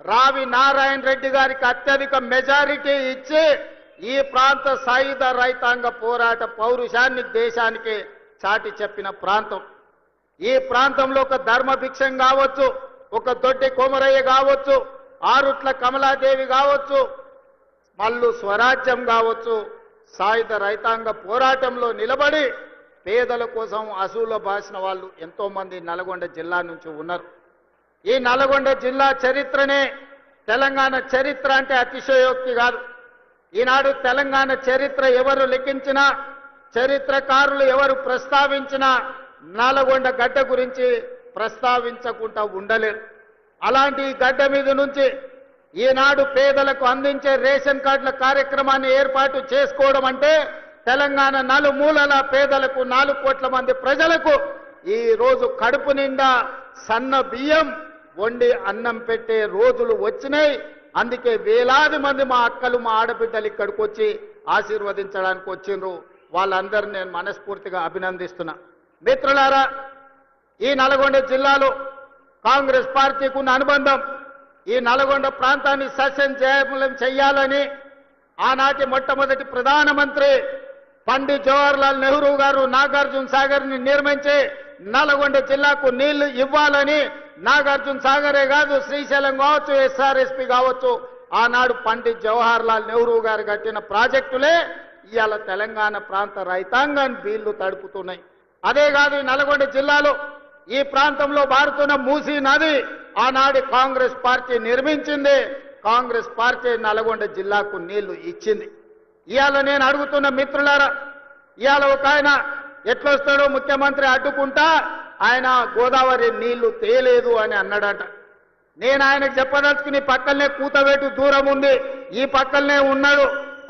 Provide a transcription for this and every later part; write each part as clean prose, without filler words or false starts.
రావి నారాయణ రెడ్డి గారికి అత్యధిక మెజారిటీ ఇచ్చి ఈ ప్రాంత సాయుధ రైతాంగ పోరాట పౌరుషాన్ని దేశానికి చాటి చెప్పిన ప్రాంతం. ఈ ప్రాంతంలో ఒక ధర్మభిక్షం కావచ్చు, ఒక దొడ్డి కొమరయ్య కావచ్చు, ఆరుట్ల కమలాదేవి కావచ్చు, మల్లు స్వరాజ్యం కావచ్చు, సాయుధ రైతాంగ పోరాటంలో నిలబడి పేదల కోసం అసూలు బాసిన వాళ్ళు ఎంతో మంది నల్గొండ జిల్లా నుంచి ఉన్నారు. ఈ నల్గొండ జిల్లా చరిత్రనే తెలంగాణ చరిత్ర అంటే అతిశయోక్తి కాదు. ఈనాడు తెలంగాణ చరిత్ర ఎవరు లిఖించినా, చరిత్రకారులు ఎవరు ప్రస్తావించినా నల్గొండ గడ్డ గురించి ప్రస్తావించకుండా ఉండలేరు. అలాంటి ఈ గడ్డ మీద నుంచి ఈనాడు పేదలకు అందించే రేషన్ కార్డుల కార్యక్రమాన్ని ఏర్పాటు చేసుకోవడం అంటే తెలంగాణ నలుమూలల పేదలకు 4 కోట్ల మంది ప్రజలకు ఈ రోజు కడుపు నిండా సన్న బియ్యం వండి అన్నం పెట్టే రోజులు వచ్చినాయి. అందుకే వేలాది మంది మా అక్కలు మా ఆడబిడ్డలు ఇక్కడికి వచ్చి ఆశీర్వదించడానికి వచ్చిండ్రు. వాళ్ళందరినీ నేను మనస్ఫూర్తిగా అభినందిస్తున్నా. మిత్రులారా, ఈ నల్గొండ జిల్లాలో కాంగ్రెస్ పార్టీకి ఉన్న అనుబంధం, ఈ నల్గొండ ప్రాంతాన్ని సస్యశ్యామలం చేయాలని ఆనాటి మొట్టమొదటి ప్రధానమంత్రి పండిట్ జవహర్లాల్ నెహ్రూ గారు నాగార్జున సాగర్ని నిర్మించి నల్గొండ జిల్లాకు నీళ్లు ఇవ్వాలని, నాగార్జున సాగరే కాదు శ్రీశైలం కావచ్చు, ఎస్ఆర్ఎస్పి కావచ్చు, ఆనాడు పండిట్ జవహర్లాల్ నెహ్రూ గారు కట్టిన ప్రాజెక్టులే ఇవాళ తెలంగాణ ప్రాంత రైతాంగాన్ని బీళ్లు తడుపుతున్నాయి. అదే కాదు, ఈ నల్గొండ జిల్లాలో ఈ ప్రాంతంలో పారుతున్న మూసీ నది ఆనాడు కాంగ్రెస్ పార్టీ నిర్మించింది. కాంగ్రెస్ పార్టీ నల్గొండ జిల్లాకు నీళ్లు ఇచ్చింది. ఇవాళ నేను అడుగుతున్న మిత్రులారా, ఇవాళ ఒక ఆయన ఎట్లొస్తాడో ముఖ్యమంత్రి అడ్డుకుంటా ఆయన గోదావరి నీళ్లు తేలేదు అని అన్నాడట. నేను ఆయనకు చెప్పదలుచుకుని పక్కనే కూతవేటు దూరం ఉంది, ఈ పక్కనే ఉన్నాడు.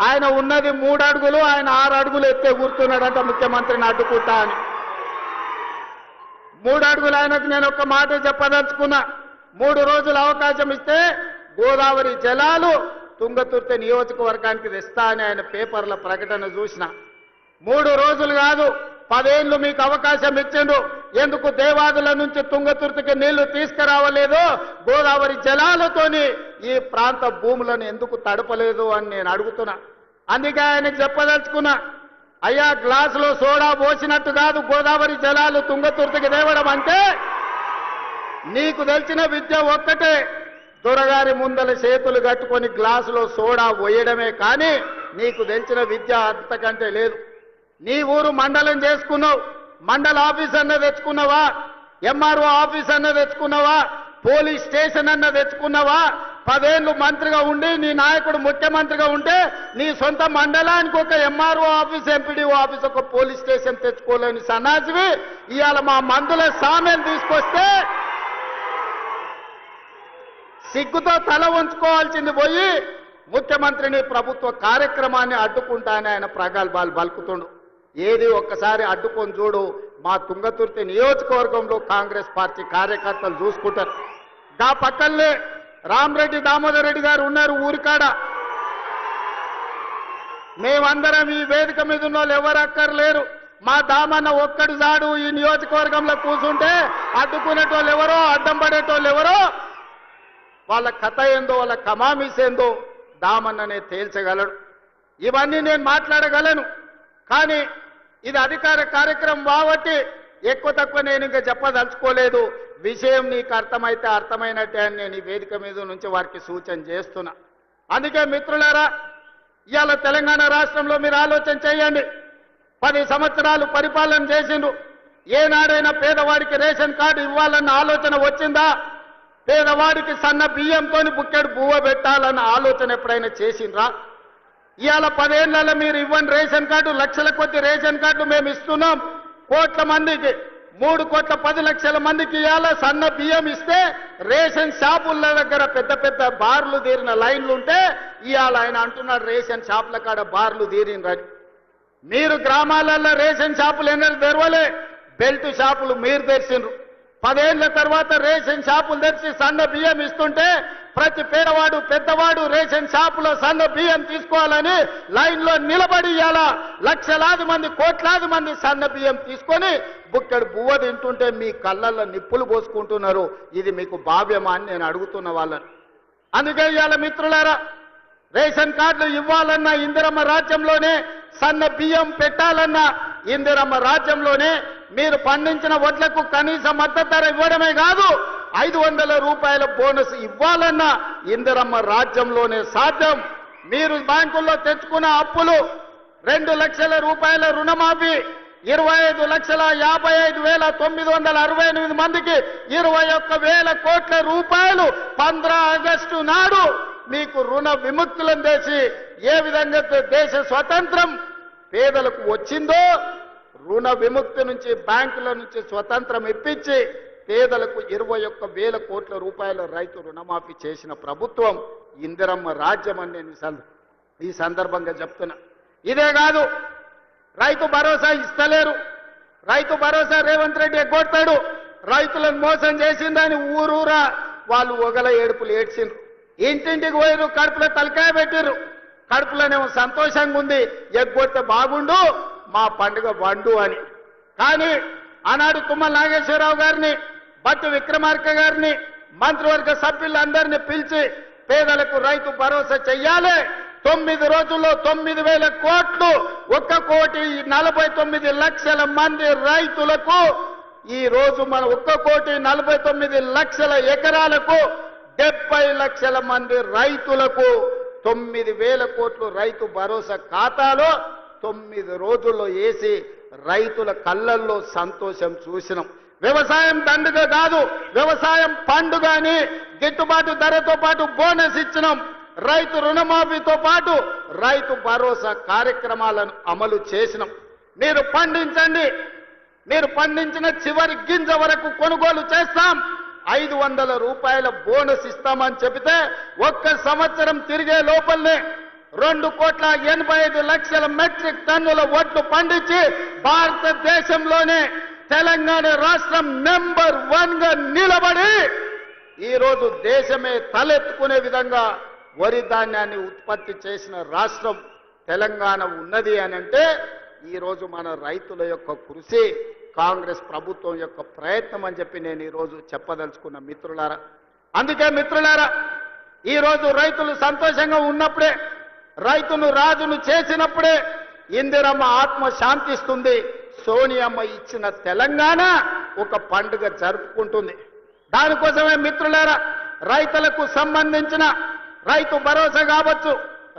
ఆయన ఉన్నది 3 అడుగులు, ఆయన 6 అడుగులు ఎత్తే కూర్చున్నాడట ముఖ్యమంత్రిని అడ్డుకుంటా అని. 3 అడుగులు ఆయనకు నేను ఒక మాట చెప్పదలుచుకున్నా. 3 రోజులు అవకాశం ఇస్తే గోదావరి జలాలు తుంగతుర్తి నియోజకవర్గానికి తెస్తా అని ఆయన పేపర్ల ప్రకటన చూసిన. 3 రోజులు కాదు, 10 ఏళ్ళు మీకు అవకాశం ఇచ్చిండు. ఎందుకు దేవాదుల నుంచి తుంగతుర్తికి నీళ్లు తీసుకురావలేదు? గోదావరి జలాలతోని ఈ ప్రాంత భూములను ఎందుకు తడపలేదు అని నేను అడుగుతున్నా. అందుకే ఆయనకు చెప్పదలుచుకున్నా, అయ్యా గ్లాసులో సోడా పోసినట్టు కాదు గోదావరి జలాలు తుంగతుర్తికి తేవడం అంటే. నీకు తెలిసిన విద్య ఒక్కటే, దొరగారి ముందల చేతులు కట్టుకొని గ్లాసులో సోడా పోయడమే కానీ నీకు తెలిసిన విద్య అంతకంటే లేదు. నీ ఊరు మండలం చేసుకున్నావు, మండల ఆఫీస్ అన్న తెచ్చుకున్నావా? ఎంఆర్ఓ ఆఫీస్ అన్న తెచ్చుకున్నావా? పోలీస్ స్టేషన్ అన్న తెచ్చుకున్నావా? 10 ఏళ్ళు మంత్రిగా ఉండి నీ నాయకుడు ముఖ్యమంత్రిగా ఉంటే నీ సొంత మండలానికి ఒక ఎంఆర్ఓ ఆఫీస్, ఎంపీడీఓ ఆఫీస్, ఒక పోలీస్ స్టేషన్ తెచ్చుకోలేని సన్నాసివి ఇవాళ మా మందుల సామెలు తీసుకొస్తే సిగ్గుతో తల ఉంచుకోవాల్సింది పోయి ముఖ్యమంత్రిని ప్రభుత్వ కార్యక్రమాన్ని అడ్డుకుంటానని ఆయన ప్రగల్భాలు పలుకుతుండు. ఏది ఒక్కసారి అడ్డుకొని చూడు, మా తుంగతుర్తి నియోజకవర్గంలో కాంగ్రెస్ పార్టీ కార్యకర్తలు చూసుకుంటారు. దా పక్కనే రామరెడ్డి దామోదర్ రెడ్డి గారు ఉన్నారు ఊరికాడ. మేమందరం ఈ వేదిక మీద ఉన్న వాళ్ళు ఎవరు అక్కర్లేరు. మా దామన్న ఒక్కడు జాడు ఈ నియోజకవర్గంలో కూర్చుంటే అడ్డుకునేటోళ్ళు ఎవరో, అడ్డం పడేటోళ్ళు ఎవరో, వాళ్ళ కథ ఏందో, వాళ్ళ కమామీస్ ఏందో దామన్ననే తేల్చగలడు. ఇవన్నీ నేను మాట్లాడగలను, కానీ ఇది అధికార కార్యక్రమం కాబట్టి ఎక్కువ తక్కువ నేను ఇంకా చెప్పదలుచుకోలేదు. విషయం నీకు అర్థమైతే అర్థమైనట్టే అని నేను ఈ వేదిక మీద నుంచి వారికి సూచన చేస్తున్నా. అందుకే మిత్రులారా, ఇవాళ తెలంగాణ రాష్ట్రంలో మీరు ఆలోచన చేయండి. 10 సంవత్సరాలు పరిపాలన చేసిండ్రు. ఏనాడైనా పేదవాడికి రేషన్ కార్డు ఇవ్వాలన్న ఆలోచన వచ్చిందా? పేదవాడికి సన్న బియ్యంతో బుక్కెడు బువ్వ పెట్టాలన్న ఆలోచన ఎప్పుడైనా చేసిండ్రా? ఇవాళ 10 ఏళ్లలో మీరు ఇవ్వని రేషన్ కార్డు, లక్షల కొద్ది రేషన్ కార్డు మేము ఇస్తున్నాం. కోట్ల మందికి, 3 కోట్ల 10 లక్షల మందికి ఇవాళ సన్న బియ్యం ఇస్తే రేషన్ షాపుల దగ్గర పెద్ద పెద్ద బార్లు తీరిన లైన్లు ఉంటే ఇవాళ ఆయన అంటున్నాడు రేషన్ షాపుల కాడ బార్లు తీరినరని. మీరు గ్రామాలలో రేషన్ షాపులు ఎన్నడూ తెరవలే, బెల్ట్ షాపులు మీరు తెరిచిండ్రు. 10 ఏళ్ల తర్వాత రేషన్ షాపులు తెరిచి సన్న బియ్యం ఇస్తుంటే ప్రతి పేదవాడు పెద్దవాడు రేషన్ షాపులో సన్న బియ్యం తీసుకోవాలని లైన్లో నిలబడి ఇవాళ లక్షలాది మంది, కోట్లాది మంది సన్న బియ్యం తీసుకొని బుక్కడు బువ్వ తింటుంటే మీ కళ్ళల్లో నిప్పులు పోసుకుంటున్నారు. ఇది మీకు భావ్యమా అని నేను అడుగుతున్న వాళ్ళని. అందుకే ఇవాళ మిత్రులారా రేషన్ కార్డులు ఇవ్వాలన్నా ఇందిరమ్మ రాజ్యంలోనే, సన్న బియ్యం పెట్టాలన్నా ఇందిరమ్మ రాజ్యంలోనే, మీరు పండించిన వడ్లకు కనీస మద్దతు ధర ఇవ్వడమే కాదు 500 రూపాయల బోనస్ ఇవ్వాలన్నా ఇందిరమ్మ రాజ్యంలోనే సాధ్యం. మీరు బ్యాంకుల్లో తెచ్చుకున్న అప్పులు 2 లక్షల రూపాయల రుణమాఫీ, 25,55,968 మందికి 21,000 కోట్ల రూపాయలు 15 ఆగస్టు నాడు మీకు రుణ విముక్తులను చేసి ఏ విధంగా దేశ స్వతంత్రం పేదలకు వచ్చిందో రుణ విముక్తి నుంచి బ్యాంకుల నుంచి స్వతంత్రం ఇప్పించి పేదలకు 21,000 కోట్ల రూపాయల రైతు రుణమాఫీ చేసిన ప్రభుత్వం ఇందిరమ్మ రాజ్యం అని నేను ఈ సందర్భంగా చెప్తున్నా. ఇదే కాదు, రైతు భరోసా ఇస్తలేరు. రైతు భరోసా రేవంత్ రెడ్డి ఎగ్గొడతాడు. రైతులను మోసం చేసిందని ఊరూరా వాళ్ళు ఒగల ఏడుపులు ఏడ్చిండ్రు. ఇంటింటికి పోయిరు, కడుపులో తలకాయ పెట్టిర్రు. కడుపులోనేమో సంతోషంగా ఉంది, ఎగ్గొడితే బాగుండు మా పండుగ వండు అని. కానీ ఆనాడు తుమ్మల నాగేశ్వరరావు గారిని, బట్టి విక్రమార్క గారిని, మంత్రివర్గ సభ్యులందరినీ పిలిచి పేదలకు రైతు భరోసా చెయ్యాలి, 9 రోజుల్లో 9,000 కోట్లు, 1,49,00,000 మంది రైతులకు ఈ రోజు మన 1,49,00,000 ఎకరాలకు 70 లక్షల మంది రైతులకు 9,000 కోట్లు రైతు భరోసా ఖాతాలో 9 రోజుల్లో వేసి రైతుల కళ్ళల్లో సంతోషం చూసినాం. వ్యవసాయం దండుగ కాదు, వ్యవసాయం పండుగ అని గిట్టుబాటు ధరతో పాటు బోనస్ ఇచ్చినాం. రైతు రుణమాఫీతో పాటు రైతు భరోసా కార్యక్రమాలను అమలు చేసినాం. మీరు పండించండి, మీరు పండించిన చివరి గింజ వరకు కొనుగోలు చేస్తాం, 500 రూపాయల బోనస్ ఇస్తామని చెబితే 1 సంవత్సరం తిరిగే లోపలనే 2,85,00,000 మెట్రిక్ టన్నుల వడ్లు పండించి భారతదేశంలోనే తెలంగాణ రాష్ట్రం నెంబర్ 1 గా నిలబడి ఈరోజు దేశమే తలెత్తుకునే విధంగా వరి ధాన్యాన్ని ఉత్పత్తి చేసిన రాష్ట్రం తెలంగాణ ఉన్నది అని అంటే ఈరోజు మన రైతుల యొక్క కృషి, కాంగ్రెస్ ప్రభుత్వం యొక్క ప్రయత్నం అని చెప్పి నేను ఈరోజు చెప్పదలుచుకున్న మిత్రులారా. అందుకే మిత్రులారా, ఈరోజు రైతులు సంతోషంగా ఉన్నప్పుడే, రైతును రాజును చేసినప్పుడే ఇందిరమ్మ ఆత్మ శాంతిస్తుంది. సోనియమ్మ ఇచ్చిన తెలంగాణ ఒక పండుగ జరుపుకుంటుంది. దానికోసమే మిత్రులారా, రైతులకు సంబంధించిన రైతు భరోసా కావచ్చు,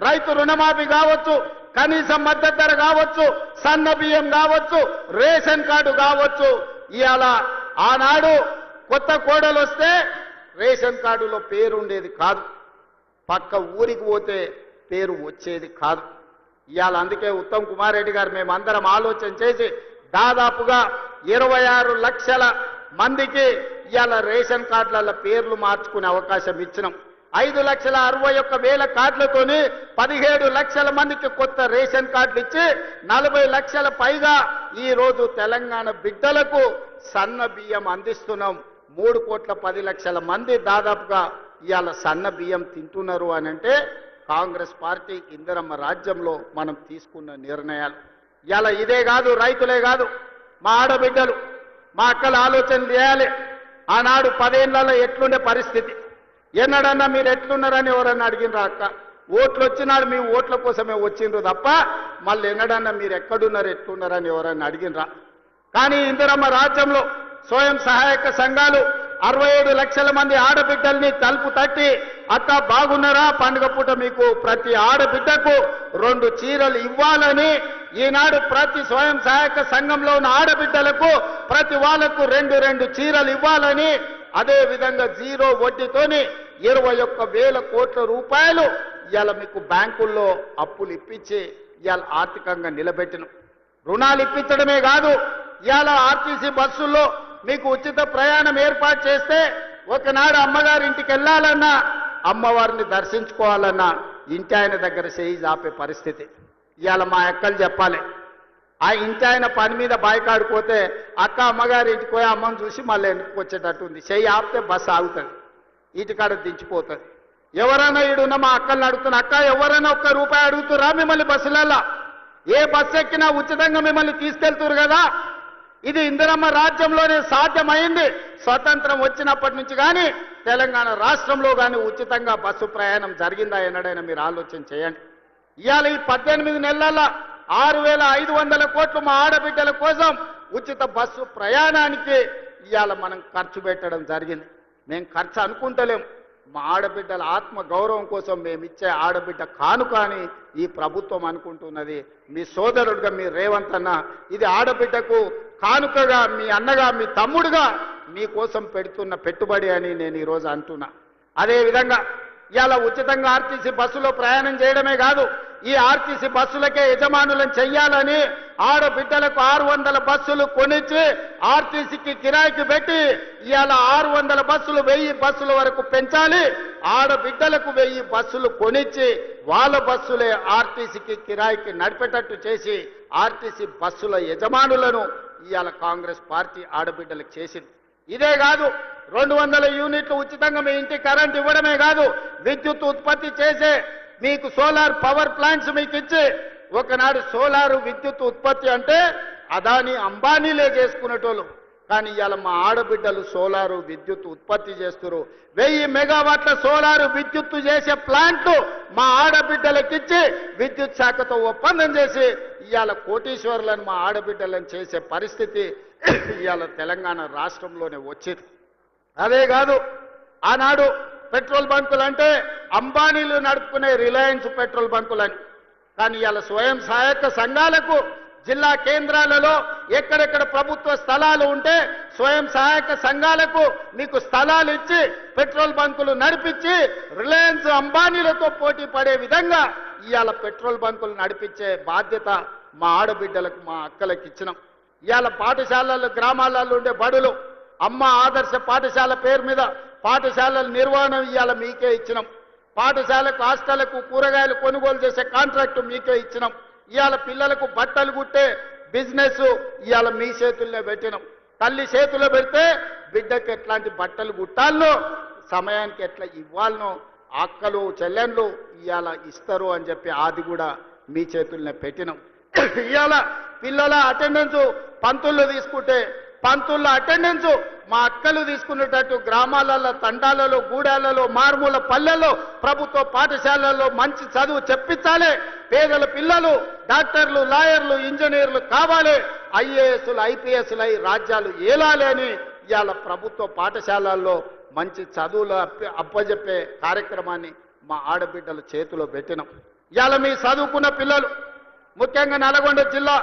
రైతు రుణమాఫీ కావచ్చు, కనీస మద్దతు ధర కావచ్చు, సన్న బియ్యం కావచ్చు, రేషన్ కార్డు కావచ్చు. ఇవాళ ఆనాడు కొత్త కోడలు వస్తే రేషన్ కార్డులో పేరు ఉండేది కాదు, పక్క ఊరికి పోతే పేరు వచ్చేది కాదు. ఇవాళ అందుకే ఉత్తమ్ కుమార్ రెడ్డి గారు మేమందరం ఆలోచన చేసి దాదాపుగా 26 లక్షల మందికి ఇవాళ రేషన్ కార్డుల పేర్లు మార్చుకునే అవకాశం ఇచ్చినాం. 5,61,000 కార్డులతోని 17 లక్షల మందికి కొత్త రేషన్ కార్డులు ఇచ్చి 40 లక్షల పైగా ఈ రోజు తెలంగాణ బిడ్డలకు సన్న బియ్యం అందిస్తున్నాం. 3,10,00,000 మంది దాదాపుగా ఇవాళ సన్న బియ్యం తింటున్నారు అని అంటే కాంగ్రెస్ పార్టీ ఇందిరమ్మ రాజ్యంలో మనం తీసుకున్న నిర్ణయాలు. ఇవాళ ఇదే కాదు, రైతులే కాదు, మా ఆడబిడ్డలు, మా అక్కలు ఆలోచన చేయాలి. ఆనాడు 10 ఏళ్లలో ఎట్లుండే పరిస్థితి, ఎన్నడన్నా మీరు ఎట్లున్నారని ఎవరన్నా అడిగినరా అక్క? ఓట్లు వచ్చినాడు మీ ఓట్ల కోసమే వచ్చిండ్రు తప్ప మళ్ళీ ఎన్నడన్నా మీరు ఎక్కడున్నారు ఎట్లున్నారని ఎవరన్నా అడిగినరా? కానీ ఇందిరమ్మ రాజ్యంలో స్వయం సహాయక సంఘాలు 67 లక్షల మంది ఆడబిడ్డల్ని తలుపు తట్టి, అక్క బాగున్నారా, పండుగ పూట మీకు ప్రతి ఆడబిడ్డకు 2 చీరలు ఇవ్వాలని, ఈనాడు ప్రతి స్వయం సహాయక సంఘంలో ఉన్న ఆడబిడ్డలకు ప్రతి వాళ్లకు 2 చీరలు ఇవ్వాలని, అదే విధంగా 0 వడ్డీతోని 21,000 కోట్ల రూపాయలు ఇవాళ మీకు బ్యాంకుల్లో అప్పులు ఇప్పించి ఇవాళ ఆర్థికంగా నిలబెట్టిన. రుణాలు ఇప్పించడమే కాదు, ఇవాళ ఆర్టీసీ బస్సుల్లో మీకు ఉచిత ప్రయాణం ఏర్పాటు చేస్తే ఒకనాడు అమ్మగారి ఇంటికి వెళ్ళాలన్నా, అమ్మవారిని దర్శించుకోవాలన్నా ఇంటి ఆయన దగ్గర చేయి ఆపే పరిస్థితి. ఇవాళ మా అక్కలు చెప్పాలి, ఆ ఇంటి ఆయన పని మీద బాయికాడిపోతే అక్క అమ్మగారి ఇంటికి పోయి అమ్మని చూసి మళ్ళీ ఇంటికి వచ్చేటట్టు ఉంది. చెయ్యి ఆపితే బస్సు ఆగుతుంది, ఇంటికాడ దించిపోతుంది. ఎవరైనా ఈడున్న మా అక్కల్ని అడుగుతున్నా, అక్క ఎవరైనా ₹1 అడుగుతురా మిమ్మల్ని బస్సులలో? ఏ బస్సు ఎక్కినా ఉచితంగా మిమ్మల్ని తీసుకెళ్తున్నారు కదా, ఇది ఇందిరమ్మ రాజ్యంలోనే సాధ్యమైంది. స్వతంత్రం వచ్చినప్పటి నుంచి కానీ తెలంగాణ రాష్ట్రంలో కానీ ఉచితంగా బస్సు ప్రయాణం జరిగిందా ఎన్నడైనా మీరు ఆలోచన చేయండి. ఇవాళ ఈ 18 నెలల 6,500 కోట్లు మా ఆడబిడ్డల కోసం ఉచిత బస్సు ప్రయాణానికి ఇవాళ మనం ఖర్చు పెట్టడం జరిగింది. మేము ఖర్చు అనుకుంటలేం. మా ఆడబిడ్డల ఆత్మ గౌరవం కోసం మేము ఇచ్చే ఆడబిడ్డ కానుక అని ఈ ప్రభుత్వం అనుకుంటున్నది. మీ సోదరుడుగా మీ రేవంత్ అన్న ఇది ఆడబిడ్డకు కానుకగా, మీ అన్నగా, మీ తమ్ముడుగా మీకోసం పెడుతున్న పెట్టుబడి అని నేను ఈరోజు అంటున్నా. అదేవిధంగా ఇవాళ ఉచితంగా ఆర్టీసీ బస్సులో ప్రయాణం చేయడమే కాదు, ఈ ఆర్టీసీ బస్సులకే యజమానులను చెయ్యాలని ఆడబిడ్డలకు 600 బస్సులు కొనిచ్చి ఆర్టీసీకి కిరాయికి పెట్టి ఇవాళ 600 బస్సులు 1000 బస్సుల వరకు పెంచాలి. ఆడబిడ్డలకు 1000 బస్సులు కొనిచ్చి వాళ్ళ బస్సులే ఆర్టీసీకి కిరాయికి నడిపేటట్టు చేసి ఆర్టీసీ బస్సుల యజమానులను ఇవాళ కాంగ్రెస్ పార్టీ ఆడబిడ్డలకు చేసింది. ఇదే కాదు, 200 యూనిట్లు ఉచితంగా మీ ఇంటికి కరెంట్ ఇవ్వడమే కాదు, విద్యుత్ ఉత్పత్తి చేసే మీకు సోలార్ పవర్ ప్లాంట్స్ మీకు ఇచ్చి, ఒకనాడు సోలారు విద్యుత్ ఉత్పత్తి అంటే అదాని అంబానీలే చేసుకునేటోళ్ళు. కానీ ఇవాళ మా ఆడబిడ్డలు సోలారు విద్యుత్ ఉత్పత్తి చేస్తారు. 1000 మెగావాట్ల సోలారు విద్యుత్తు చేసే ప్లాంట్లు మా ఆడబిడ్డలకిచ్చి విద్యుత్ శాఖతో ఒప్పందం చేసి ఇవాళ కోటీశ్వరులను మా ఆడబిడ్డలను చేసే పరిస్థితి ఇవాళ తెలంగాణ రాష్ట్రంలోనే వచ్చింది. అదే కాదు, ఆనాడు పెట్రోల్ బంకులు అంటే అంబానీలు నడుపుకునే రిలయన్స్ పెట్రోల్ బంకులని, కానీ ఇవాళ స్వయం సహాయక సంఘాలకు జిల్లా కేంద్రాలలో ఎక్కడెక్కడ ప్రభుత్వ స్థలాలు ఉంటే స్వయం సహాయక సంఘాలకు మీకు స్థలాలు ఇచ్చి పెట్రోల్ బంకులు నడిపించి రిలయన్స్ అంబానీలతో పోటీ పడే విధంగా ఇవాళ పెట్రోల్ బంకులు నడిపించే బాధ్యత మా ఆడబిడ్డలకు, మా అక్కలకు ఇచ్చినాం. ఇవాళ పాఠశాలలు, గ్రామాలలో ఉండే బడులు అమ్మ ఆదర్శ పాఠశాల పేరు మీద పాఠశాలల నిర్వహణ ఇవాళ మీకే ఇచ్చినాం. పాఠశాలకు, హాస్టళ్లకు కూరగాయలు కొనుగోలు చేసే కాంట్రాక్టు మీకే ఇచ్చినాం. ఇవాళ పిల్లలకు బట్టలు కుట్టే బిజినెస్ ఇవాళ మీ చేతుల్లో పెట్టినాం. తల్లి చేతుల్లో పెడితే బిడ్డకు ఎట్లాంటి బట్టలు కుట్టాలనో, సమయానికి ఎట్లా ఇవ్వాలనో అక్కలు చెల్లెళ్ళు ఇవాళ ఇస్తారు అని చెప్పి అది కూడా మీ చేతుల్లోనే పెట్టినాం. ఇవాళ పిల్లల అటెండెన్స్ పంతుల్లో తీసుకుంటే పంతుల అటెండెన్స్ మా అక్కలు తీసుకునేటట్టు గ్రామాలలో, తండాలలో, గూడాలలో, మారుమూల పల్లెల్లో ప్రభుత్వ పాఠశాలల్లో మంచి చదువు చెప్పించాలి. పేదల పిల్లలు డాక్టర్లు, లాయర్లు, ఇంజనీర్లు కావాలి. ఐఏఎస్లు, ఐపీఎస్లు అయి రాజ్యాలు ఏలాలి అని ఇవాళ ప్రభుత్వ పాఠశాలల్లో మంచి చదువులు అప్పజెప్పే కార్యక్రమాన్ని మా ఆడబిడ్డల చేతిలో పెట్టినాం. ఇవాళ మీ చదువుకున్న పిల్లలు ముఖ్యంగా నల్గొండ జిల్లా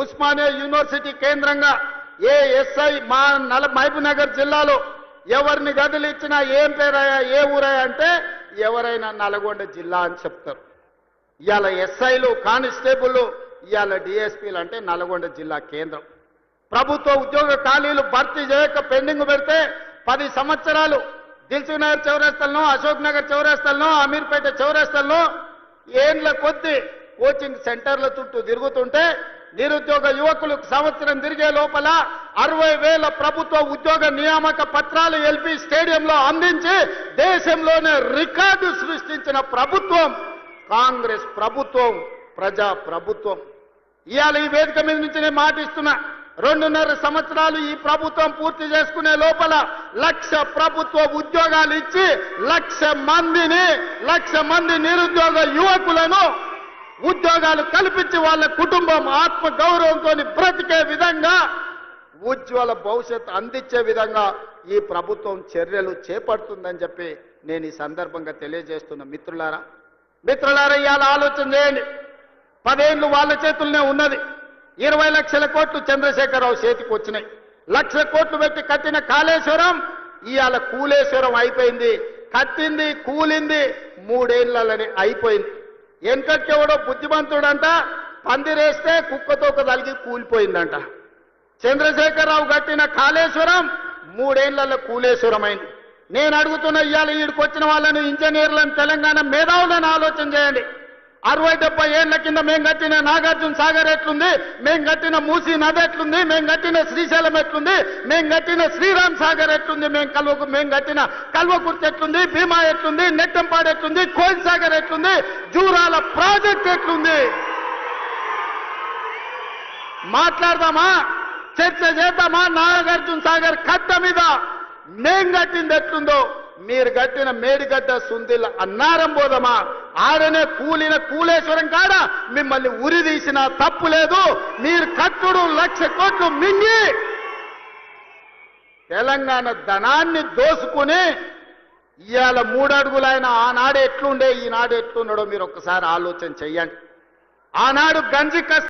ఉస్మానియా యూనివర్సిటీ కేంద్రంగా ఏ ఎస్ఐ మా మహబూబ్ నగర్ జిల్లాలో ఎవరిని గదులు ఇచ్చినా ఏం పేరయ్యా, ఏ ఊరయ్యా అంటే ఎవరైనా నల్గొండ జిల్లా అని చెప్తారు. ఇవాళ ఎస్ఐలు, కానిస్టేబుల్, ఇవాళ డిఎస్పీలు అంటే నల్గొండ జిల్లా కేంద్రం. ప్రభుత్వ ఉద్యోగ ఖాళీలు భర్తీ చేయక పెండింగ్ పెడితే 10 సంవత్సరాలు దిల్సుఖ్ నగర్ చౌరస్తాలను, అశోక్ నగర్ చౌరస్తాలను, అమీర్పేట చౌరస్తాలను ఏండ్ల కొద్ది కోచింగ్ సెంటర్ల చుట్టూ తిరుగుతుంటే నిరుద్యోగ యువకులకు సంవత్సరం తిరిగే లోపల 60,000 ప్రభుత్వ ఉద్యోగ నియామక పత్రాలు ఎల్పీ స్టేడియంలో అందించి దేశంలోనే రికార్డు సృష్టించిన ప్రభుత్వం కాంగ్రెస్ ప్రభుత్వం, ప్రజా ప్రభుత్వం. ఇవాళ ఈ వేదిక మీద నుంచి నేను మాటిస్తున్నా, 2.5 సంవత్సరాలు ఈ ప్రభుత్వం పూర్తి చేసుకునే లోపల 1,00,000 ప్రభుత్వ ఉద్యోగాలు ఇచ్చి 1,00,000 మంది నిరుద్యోగ యువకులను ఉద్యోగాలు కల్పించి వాళ్ళ కుటుంబం ఆత్మ గౌరవంతో బ్రతికే విధంగా ఉజ్వల భవిష్యత్తు అందించే విధంగా ఈ ప్రభుత్వం చర్యలు చేపడుతుందని చెప్పి నేను ఈ సందర్భంగా తెలియజేస్తున్న మిత్రులారా ఇవాళ ఆలోచన చేయండి. 10 ఏళ్ళు వాళ్ళ చేతుల్లోనే ఉన్నది. 20 లక్షల కోట్లు చంద్రశేఖరరావు చేతికి వచ్చినాయి. 1,00,000 కోట్లు పెట్టి కట్టిన కాళేశ్వరం ఇవాళ కూలేశ్వరం అయిపోయింది. కట్టింది, కూలింది 3 ఏళ్లలోనే అయిపోయింది. వెనకకెవడో బుద్ధిమంతుడంట పందిరేస్తే కుక్కతోక తలిగి కూలిపోయిందంట. చంద్రశేఖరరావు కట్టిన కాళేశ్వరం 3 ఏళ్లలో కూలేశ్వరం అయింది. నేను అడుగుతున్న ఇవాళ ఈడికి వచ్చిన వాళ్ళని, ఇంజనీర్లను, తెలంగాణ మేధావులను ఆలోచన చేయండి. 60-70 ఏళ్ల కింద మేము కట్టిన నాగార్జున సాగర్ ఎట్లుంది, మేము కట్టిన మూసీ నది ఎట్లుంది, మేము కట్టిన శ్రీశైలం ఎట్లుంది, మేము కట్టిన శ్రీరామ్ సాగర్ ఎట్లుంది, మేము కట్టిన కల్వకుర్తి ఎట్లుంది, భీమా ఎట్లుంది, నెట్టంపాడు ఎట్లుంది, కోయిల్ సాగర్ ఎట్లుంది, జూరాల ప్రాజెక్ట్ ఎట్లుంది. మాట్లాడదామా? చర్చ చేద్దామా? నాగార్జున సాగర్ కట్ట మీద మేం కట్టింది ఎట్లుందో మీరు కట్టిన మేడిగడ్డ సుందిల్ అన్నారం పోదామా? ఆడనే కూలిన కూలేశ్వరం కాడ మిమ్మల్ని ఉరి తీసిన తప్పు లేదు. మీరు కట్టుడు 1,00,000 కోట్లు మింగి తెలంగాణ ధనాన్ని దోసుకుని ఇవాళ 3 అడుగులైన ఆనాడు ఎట్లుండే ఈనాడు ఎట్లున్నాడో మీరు ఒక్కసారి ఆలోచన చెయ్యండి. ఆనాడు గంజి